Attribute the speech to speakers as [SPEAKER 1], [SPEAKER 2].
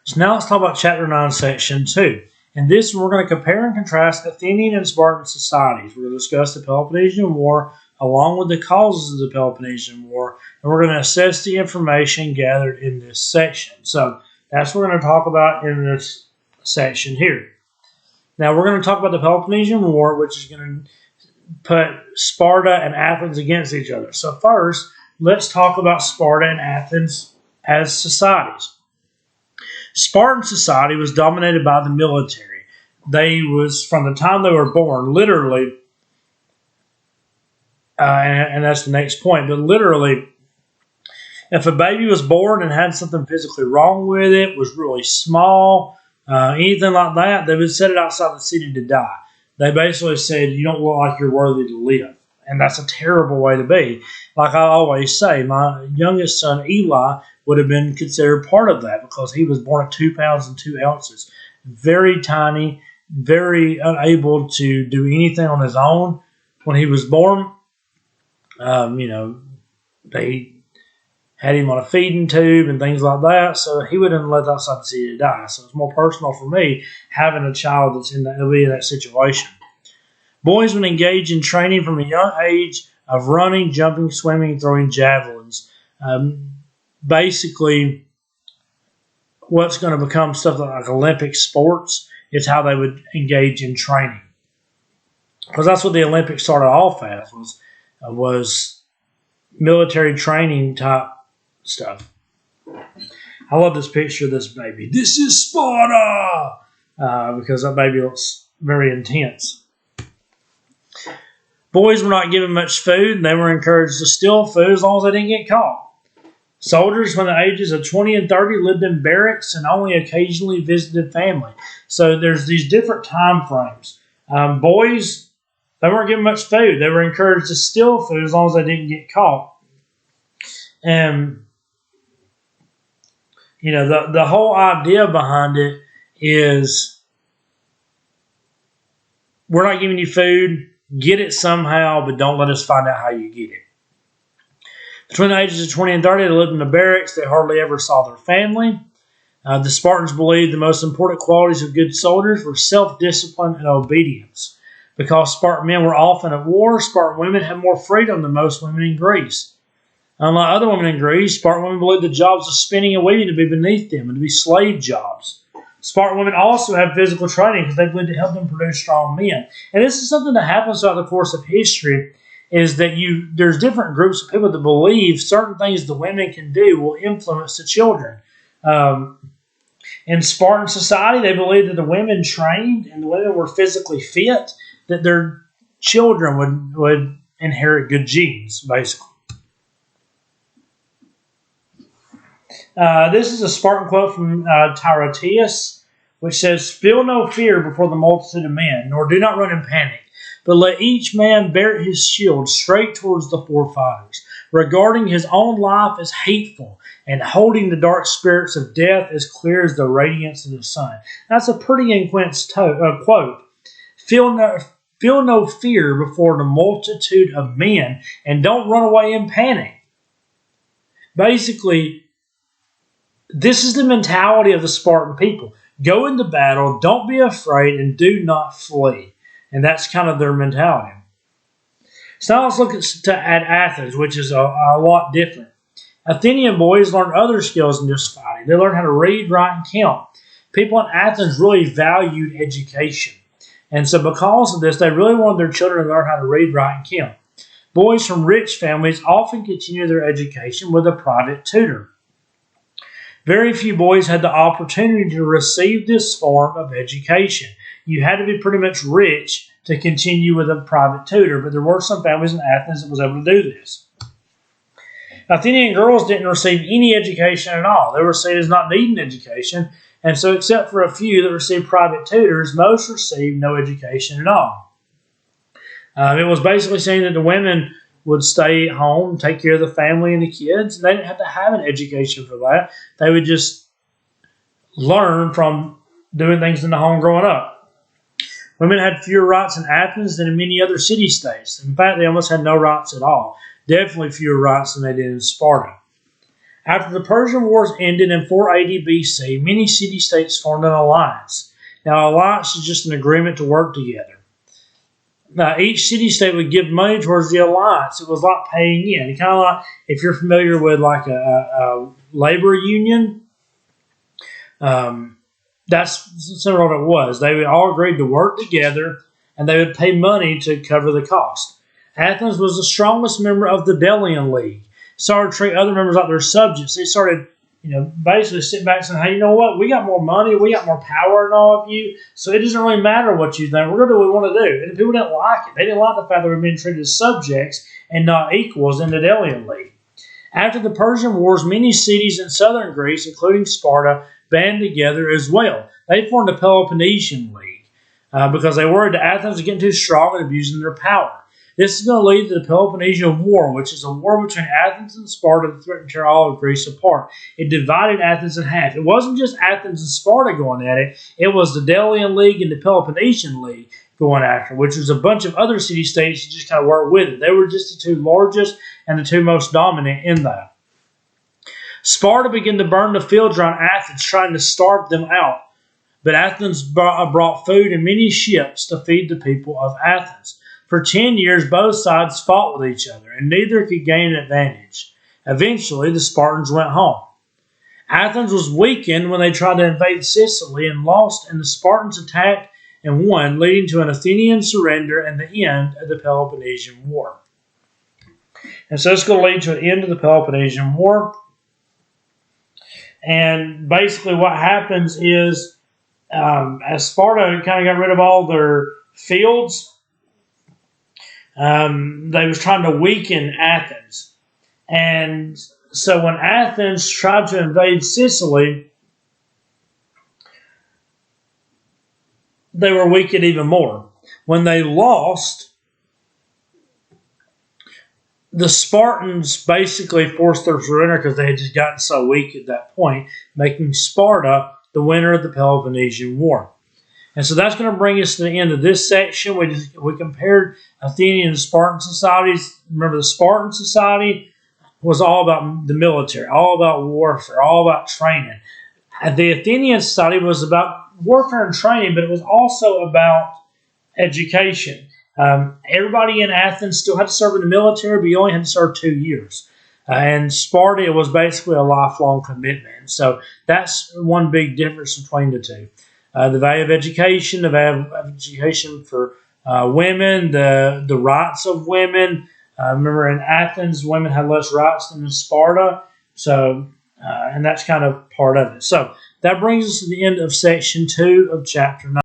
[SPEAKER 1] So now let's talk about Chapter 9, Section 2. In this, we're going to compare and contrast Athenian and Spartan societies. We're going to discuss the Peloponnesian War along with the causes of the Peloponnesian War, and we're going to assess the information gathered in this section. So that's what we're going to talk about in this section here. Now we're going to talk about the Peloponnesian War, which is going to put Sparta and Athens against each other. So first, let's talk about Sparta and Athens as societies. Spartan society was dominated by the military. They was, from the time they were born, literally, and that's the next point, but literally, if a baby was born and had something physically wrong with it, was really small, anything like that, they would set it outside the city to die. They basically said, you don't look like you're worthy to live. And that's a terrible way to be. Like I always say, my youngest son, Eli, would have been considered part of that because he was born at 2 pounds and 2 ounces. Very tiny, very unable to do anything on his own. When he was born, they had him on a feeding tube and things like that, so he would have been left outside the city to die. So it's more personal for me having a child that's in that situation. Boys would engage in training from a young age of running, jumping, swimming, throwing javelins. Basically, what's going to become stuff like Olympic sports is how they would engage in training. Because that's what the Olympics started off as, was military training type stuff. I love this picture of this baby. This is Sparta! Because that baby looks very intense. Boys were not given much food, and they were encouraged to steal food as long as they didn't get caught. Soldiers from the ages of 20 and 30 lived in barracks and only occasionally visited family. So there's these different time frames. Boys, they weren't given much food. They were encouraged to steal food as long as they didn't get caught. And, the whole idea behind it is we're not giving you food. Get it somehow, but don't let us find out how you get it. Between the ages of 20 and 30, they lived in the barracks. They hardly ever saw their family. The Spartans believed the most important qualities of good soldiers were self-discipline and obedience. Because Spartan men were often at war, Spartan women had more freedom than most women in Greece. Unlike other women in Greece, Spartan women believed the jobs of spinning and weaving to be beneath them and to be slave jobs. Spartan women also had physical training because they believed it helped them produce strong men. And this is something that happens throughout the course of history, is that there's different groups of people that believe certain things the women can do will influence the children. In Spartan society, they believed that the women trained and the women were physically fit, that their children would inherit good genes, basically. This is a Spartan quote from Tyrtaeus, which says, "Feel no fear before the multitude of men, nor do not run in panic, but let each man bear his shield straight towards the four fighters, regarding his own life as hateful, and holding the dark spirits of death as clear as the radiance of the sun." That's a pretty intense quote. Feel no fear before the multitude of men, and don't run away in panic. Basically, this is the mentality of the Spartan people. Go into battle, don't be afraid, and do not flee. And that's kind of their mentality. So now let's look at Athens, which is a lot different. Athenian boys learned other skills than just fighting. They learned how to read, write, and count. People in Athens really valued education. And so because of this, they really wanted their children to learn how to read, write, and count. Boys from rich families often continue their education with a private tutor. Very few boys had the opportunity to receive this form of education. You had to be pretty much rich to continue with a private tutor, but there were some families in Athens that was able to do this. Athenian girls didn't receive any education at all. They were seen as not needing education, and so except for a few that received private tutors, most received no education at all. It was basically saying that the women would stay at home, take care of the family and the kids. They didn't have to have an education for that. They would just learn from doing things in the home growing up. Women had fewer rights in Athens than in many other city-states. In fact, they almost had no rights at all. Definitely fewer rights than they did in Sparta. After the Persian Wars ended in 480 BC, many city-states formed an alliance. Now, an alliance is just an agreement to work together. Now, each city-state would give money towards the alliance. It was like paying in. Kind of like if you're familiar with like a labor union, that's sort of what it was. They would all agreed to work together, and they would pay money to cover the cost. Athens was the strongest member of the Delian League. Started to treat other members like their subjects. They started, basically sitting back saying, hey, you know what? We got more money. We got more power than all of you. So it doesn't really matter what you think. We're going to do what we want to do. And people didn't like it. They didn't like the fact that we were being treated as subjects and not equals in the Delian League. After the Persian Wars, many cities in southern Greece, including Sparta, band together as well. They formed the Peloponnesian League because they worried that Athens was getting too strong and abusing their power. This is going to lead to the Peloponnesian War, which is a war between Athens and Sparta that threatened to tear all of Greece apart. It divided Athens in half. It wasn't just Athens and Sparta going at it. It was the Delian League and the Peloponnesian League going after, which was a bunch of other city-states that just kind of worked with it. They were just the two largest and the two most dominant in that. Sparta began to burn the fields around Athens, trying to starve them out. But Athens brought food in many ships to feed the people of Athens. For 10 years, both sides fought with each other, and neither could gain an advantage. Eventually, the Spartans went home. Athens was weakened when they tried to invade Sicily and lost, and the Spartans attacked and won, leading to an Athenian surrender and the end of the Peloponnesian War. And so it's going to lead to an end of the Peloponnesian War. And basically what happens is, as Sparta kind of got rid of all their fields, they was trying to weaken Athens. And so when Athens tried to invade Sicily, they were weakened even more. When they lost, the Spartans basically forced their surrender because they had just gotten so weak at that point, making Sparta the winner of the Peloponnesian War. And so that's going to bring us to the end of this section. We compared Athenian and Spartan societies. Remember, the Spartan society was all about the military, all about warfare, all about training. The Athenian society was about warfare and training, but it was also about education. Everybody in Athens still had to serve in the military, but you only had to serve 2 years. And Sparta, it was basically a lifelong commitment. So that's one big difference between the two. The value of education, the value of education for women, the rights of women. Remember, in Athens, women had less rights than in Sparta. So, and that's kind of part of it. So that brings us to the end of section 2 of chapter 9.